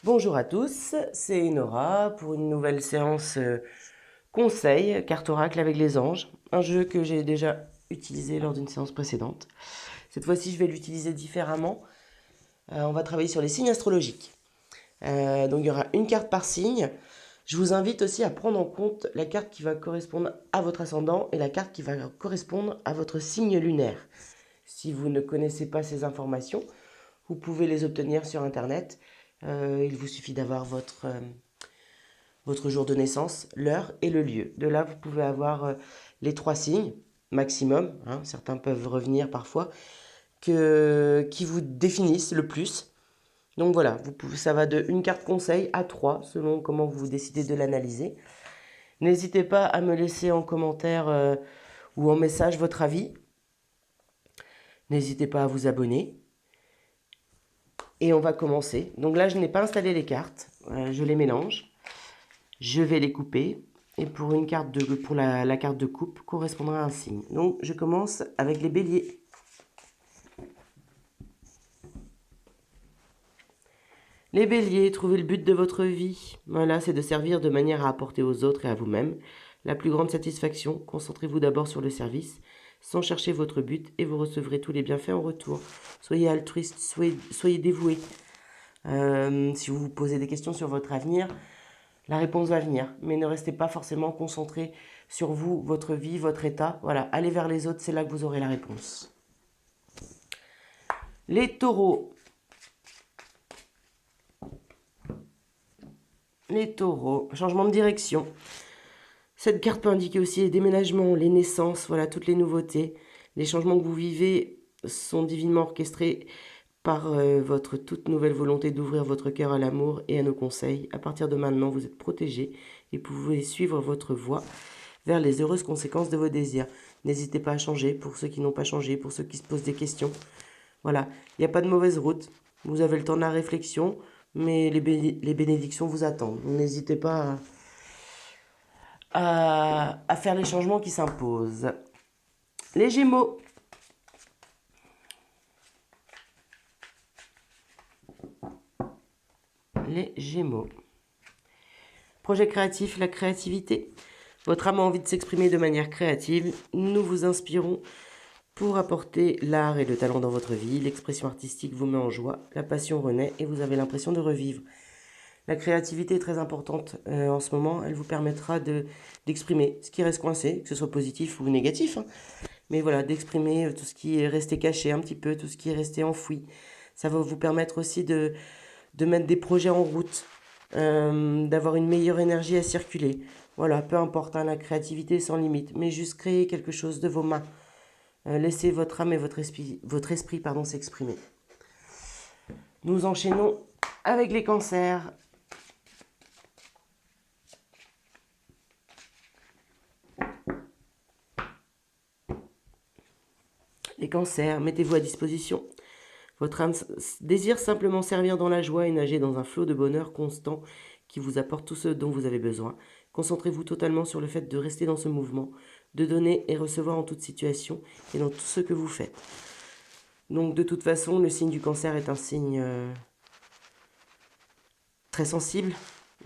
Bonjour à tous, c'est Nora pour une nouvelle séance conseil, carte oracle avec les anges, un jeu que j'ai déjà utilisé lors d'une séance précédente. Cette fois-ci, je vais l'utiliser différemment. On va travailler sur les signes astrologiques. Donc il y aura une carte par signe. Je vous invite aussi à prendre en compte la carte qui va correspondre à votre ascendant et la carte qui va correspondre à votre signe lunaire. Si vous ne connaissez pas ces informations, vous pouvez les obtenir sur Internet. Il vous suffit d'avoir votre jour de naissance, l'heure et le lieu. De là, vous pouvez avoir les 3 signes maximum, hein, certains peuvent revenir parfois, qui vous définissent le plus. Donc voilà, ça va de une carte conseil à 3, selon comment vous décidez de l'analyser. N'hésitez pas à me laisser en commentaire ou en message votre avis. N'hésitez pas à vous abonner. Et on va commencer. Donc là, je n'ai pas installé les cartes, je les mélange. Je vais les couper. Et pour la carte de coupe correspondra à un signe. Donc je commence avec les béliers. Les béliers, trouvez le but de votre vie. Voilà, c'est de servir de manière à apporter aux autres et à vous-même la plus grande satisfaction. Concentrez-vous d'abord sur le service, sans chercher votre but, et vous recevrez tous les bienfaits en retour. Soyez altruiste, soyez dévoué. Si vous vous posez des questions sur votre avenir, la réponse va venir, mais ne restez pas forcément concentré sur vous, votre vie, votre état. Voilà, allez vers les autres, c'est là que vous aurez la réponse. Les taureaux. Les taureaux, changement de direction. Cette carte peut indiquer aussi les déménagements, les naissances, voilà, toutes les nouveautés. Les changements que vous vivez sont divinement orchestrés par votre toute nouvelle volonté d'ouvrir votre cœur à l'amour et à nos conseils. À partir de maintenant, vous êtes protégé et pouvez suivre votre voie vers les heureuses conséquences de vos désirs. N'hésitez pas à changer pour ceux qui n'ont pas changé, pour ceux qui se posent des questions. Voilà, il n'y a pas de mauvaise route. Vous avez le temps de la réflexion, mais les bénédictions vous attendent. N'hésitez pas à faire les changements qui s'imposent. Les Gémeaux. Les Gémeaux. Projet créatif, la créativité. Votre âme a envie de s'exprimer de manière créative. Nous vous inspirons pour apporter l'art et le talent dans votre vie. L'expression artistique vous met en joie, la passion renaît et vous avez l'impression de revivre. La créativité est très importante en ce moment. Elle vous permettra d'exprimer ce qui reste coincé, que ce soit positif ou négatif. Hein. Mais voilà, d'exprimer tout ce qui est resté caché un petit peu, tout ce qui est resté enfoui. Ça va vous permettre aussi de mettre des projets en route, d'avoir une meilleure énergie à circuler. Voilà, peu importe, hein, la créativité sans limite, mais juste créer quelque chose de vos mains. Laissez votre âme et votre esprit s'exprimer. Nous enchaînons avec les cancers. Les cancers, mettez-vous à disposition. Votre âme désire simplement servir dans la joie et nager dans un flot de bonheur constant qui vous apporte tout ce dont vous avez besoin. Concentrez-vous totalement sur le fait de rester dans ce mouvement, de donner et recevoir en toute situation et dans tout ce que vous faites. Donc de toute façon, le signe du cancer est un signe très sensible.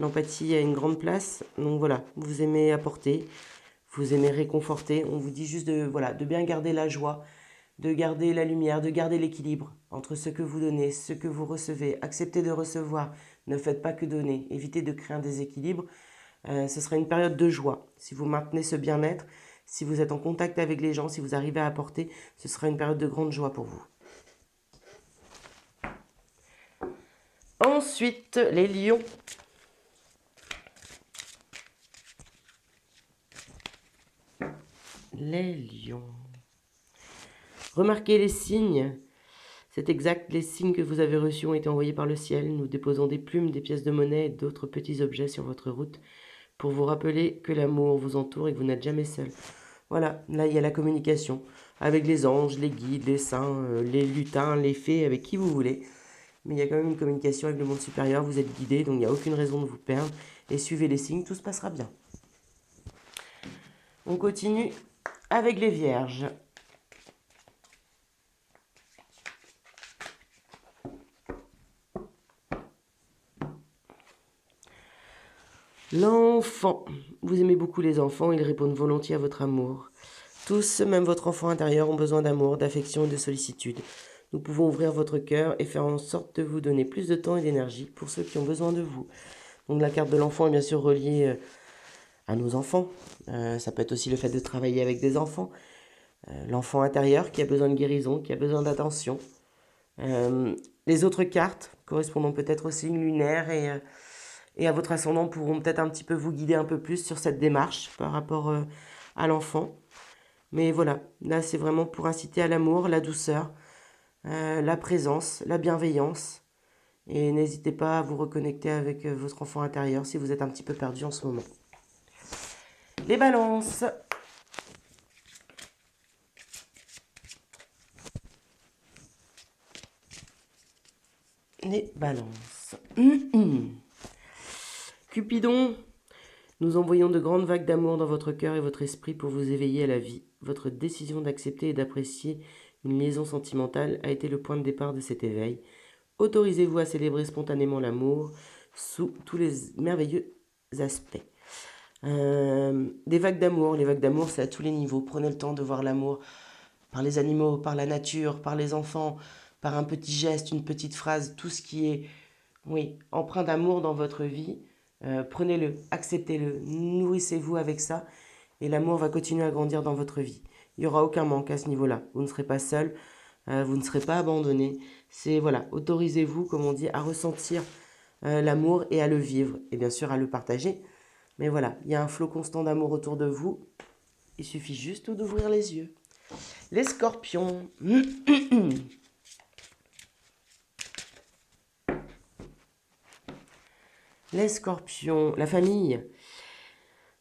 L'empathie a une grande place. Donc voilà, vous aimez apporter, vous aimez réconforter. On vous dit juste de bien garder la joie, de garder la lumière, de garder l'équilibre entre ce que vous donnez, ce que vous recevez. Acceptez de recevoir, ne faites pas que donner. Évitez de créer un déséquilibre. Ce sera une période de joie. Si vous maintenez ce bien-être, si vous êtes en contact avec les gens, si vous arrivez à apporter, ce sera une période de grande joie pour vous. Ensuite, les lions. Les lions. Remarquez les signes. C'est exact, les signes que vous avez reçus ont été envoyés par le ciel. Nous déposons des plumes, des pièces de monnaie et d'autres petits objets sur votre route pour vous rappeler que l'amour vous entoure et que vous n'êtes jamais seul. Voilà, là il y a la communication avec les anges, les guides, les saints, les lutins, les fées, avec qui vous voulez. Mais il y a quand même une communication avec le monde supérieur, vous êtes guidé, donc il n'y a aucune raison de vous perdre. Et suivez les signes, tout se passera bien. On continue avec les vierges. L'enfant. Vous aimez beaucoup les enfants, ils répondent volontiers à votre amour. Tous, même votre enfant intérieur, ont besoin d'amour, d'affection et de sollicitude. Nous pouvons ouvrir votre cœur et faire en sorte de vous donner plus de temps et d'énergie pour ceux qui ont besoin de vous. Donc la carte de l'enfant est bien sûr reliée à nos enfants. Ça peut être aussi le fait de travailler avec des enfants. L'enfant intérieur qui a besoin de guérison, qui a besoin d'attention. Les autres cartes, correspondant peut-être au signe lunaire et à votre ascendant, pourront peut-être un petit peu vous guider un peu plus sur cette démarche par rapport à l'enfant. Mais voilà, là c'est vraiment pour inciter à l'amour, la douceur, la présence, la bienveillance. Et n'hésitez pas à vous reconnecter avec votre enfant intérieur si vous êtes un petit peu perdu en ce moment. Les balances. Les balances. Cupidon, nous envoyons de grandes vagues d'amour dans votre cœur et votre esprit pour vous éveiller à la vie. Votre décision d'accepter et d'apprécier une liaison sentimentale a été le point de départ de cet éveil. Autorisez-vous à célébrer spontanément l'amour sous tous les merveilleux aspects. Des vagues d'amour. Les vagues d'amour, c'est à tous les niveaux. Prenez le temps de voir l'amour par les animaux, par la nature, par les enfants, par un petit geste, une petite phrase, tout ce qui est, oui, empreint d'amour dans votre vie. Prenez-le, acceptez-le, nourrissez-vous avec ça et l'amour va continuer à grandir dans votre vie. Il n'y aura aucun manque à ce niveau-là. Vous ne serez pas seul, vous ne serez pas abandonné. C'est, voilà, autorisez-vous, comme on dit, à ressentir l'amour et à le vivre et bien sûr à le partager. Mais voilà, il y a un flot constant d'amour autour de vous. Il suffit juste d'ouvrir les yeux. Les scorpions. Les scorpions, la famille.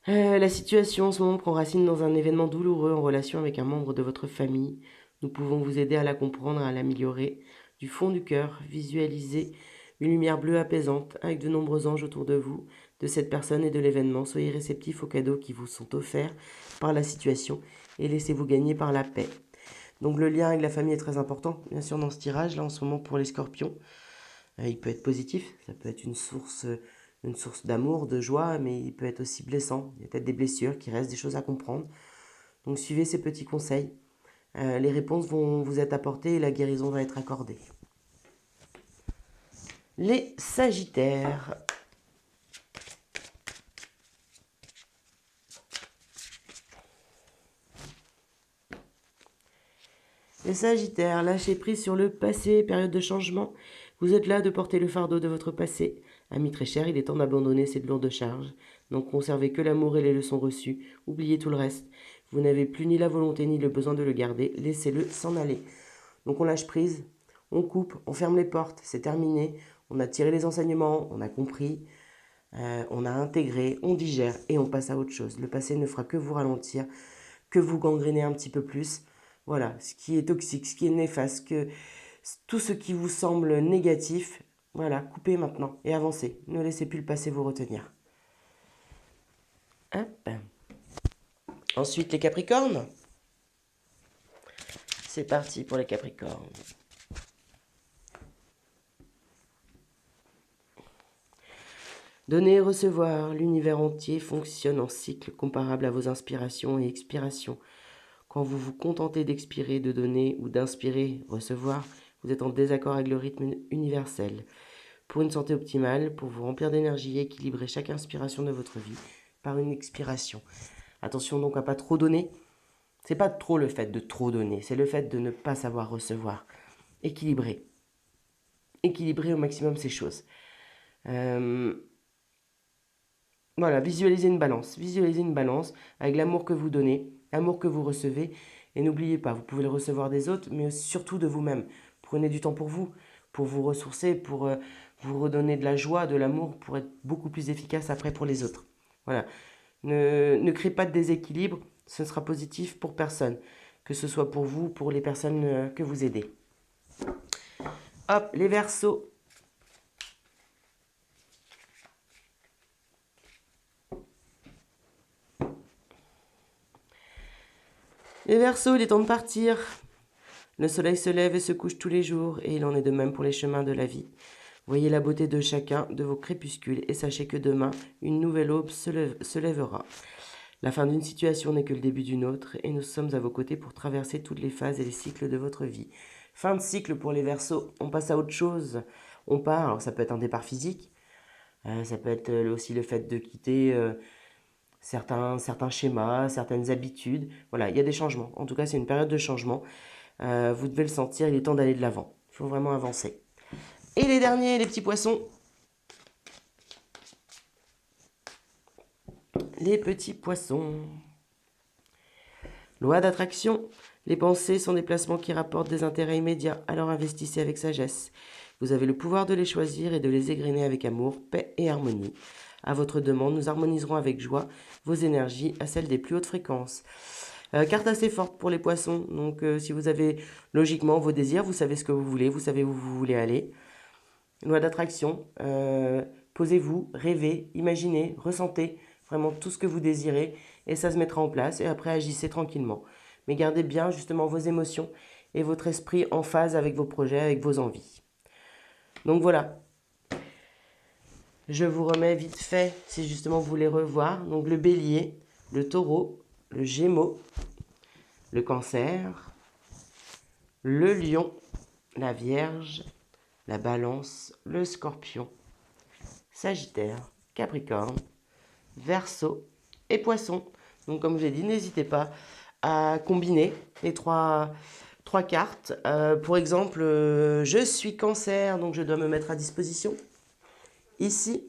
La situation en ce moment prend racine dans un événement douloureux en relation avec un membre de votre famille. Nous pouvons vous aider à la comprendre et à l'améliorer. Du fond du cœur, visualisez une lumière bleue apaisante avec de nombreux anges autour de vous, de cette personne et de l'événement. Soyez réceptifs aux cadeaux qui vous sont offerts par la situation et laissez-vous gagner par la paix. Donc le lien avec la famille est très important, bien sûr, dans ce tirage, là, en ce moment, pour les scorpions. Il peut être positif, ça peut être une source d'amour, de joie, mais il peut être aussi blessant. Il y a peut-être des blessures qui restent, des choses à comprendre. Donc suivez ces petits conseils. Les réponses vont vous être apportées et la guérison va être accordée. Les Sagittaires. Les Sagittaires, lâchez prise sur le passé, période de changement. Vous êtes là de porter le fardeau de votre passé. Ami très cher, il est temps d'abandonner cette lourde charge. Donc conservez que l'amour et les leçons reçues. Oubliez tout le reste. Vous n'avez plus ni la volonté ni le besoin de le garder. Laissez-le s'en aller. Donc on lâche prise, on coupe, on ferme les portes. C'est terminé. On a tiré les enseignements, on a compris, on a intégré, on digère et on passe à autre chose. Le passé ne fera que vous ralentir, que vous gangréner un petit peu plus. Voilà, ce qui est toxique, ce qui est néfaste, tout ce qui vous semble négatif, voilà, coupez maintenant et avancez. Ne laissez plus le passé vous retenir. Hop. Ensuite, les Capricornes. C'est parti pour les Capricornes. Donner et recevoir, l'univers entier fonctionne en cycle comparable à vos inspirations et expirations. Quand vous vous contentez d'expirer, de donner ou d'inspirer, recevoir, vous êtes en désaccord avec le rythme universel. Pour une santé optimale, pour vous remplir d'énergie, équilibrez chaque inspiration de votre vie par une expiration. Attention donc à pas trop donner. C'est pas trop le fait de trop donner, c'est le fait de ne pas savoir recevoir. Équilibrer. Équilibrer au maximum ces choses. Voilà, visualisez une balance. Visualisez une balance avec l'amour que vous donnez, l'amour que vous recevez. Et n'oubliez pas, vous pouvez le recevoir des autres, mais surtout de vous-même. Prenez du temps pour vous ressourcer, pour vous redonner de la joie, de l'amour, pour être beaucoup plus efficace après pour les autres. Voilà. Ne créez pas de déséquilibre, ce sera positif pour personne. Que ce soit pour vous, pour les personnes que vous aidez. Hop, les Verseaux. Les Verseaux, il est temps de partir. Le soleil se lève et se couche tous les jours, et il en est de même pour les chemins de la vie. Voyez la beauté de chacun de vos crépuscules et sachez que demain, une nouvelle aube se lèvera. La fin d'une situation n'est que le début d'une autre et nous sommes à vos côtés pour traverser toutes les phases et les cycles de votre vie. Fin de cycle pour les Verseaux, on passe à autre chose. On part, alors ça peut être un départ physique, ça peut être aussi le fait de quitter certains schémas, certaines habitudes. Voilà, il y a des changements. En tout cas, c'est une période de changement. Vous devez le sentir, il est temps d'aller de l'avant. Il faut vraiment avancer. Et les derniers, les petits poissons. Les petits poissons. Loi d'attraction. Les pensées sont des placements qui rapportent des intérêts immédiats, alors investissez avec sagesse. Vous avez le pouvoir de les choisir et de les égrener avec amour, paix et harmonie. À votre demande, nous harmoniserons avec joie vos énergies à celles des plus hautes fréquences. Carte assez forte pour les poissons, donc si vous avez logiquement vos désirs, vous savez ce que vous voulez, vous savez où vous voulez aller. Loi d'attraction, posez-vous, rêvez, imaginez, ressentez vraiment tout ce que vous désirez et ça se mettra en place et après agissez tranquillement. Mais gardez bien justement vos émotions et votre esprit en phase avec vos projets, avec vos envies. Donc voilà, je vous remets vite fait si justement vous voulez revoir. Donc le bélier, le taureau, le gémeaux, le cancer, le lion, la vierge, la balance, le scorpion, sagittaire, capricorne, verseau et poisson. Donc comme je l'ai dit, n'hésitez pas à combiner les trois cartes. Pour exemple, je suis cancer, donc je dois me mettre à disposition. Ici,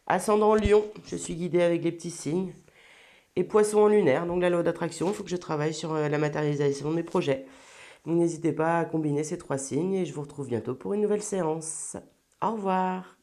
ascendant lion, je suis guidée avec les petits signes. Et poisson en lunaire, donc la loi d'attraction, il faut que je travaille sur la matérialisation de mes projets. Donc n'hésitez pas à combiner ces trois signes et je vous retrouve bientôt pour une nouvelle séance. Au revoir.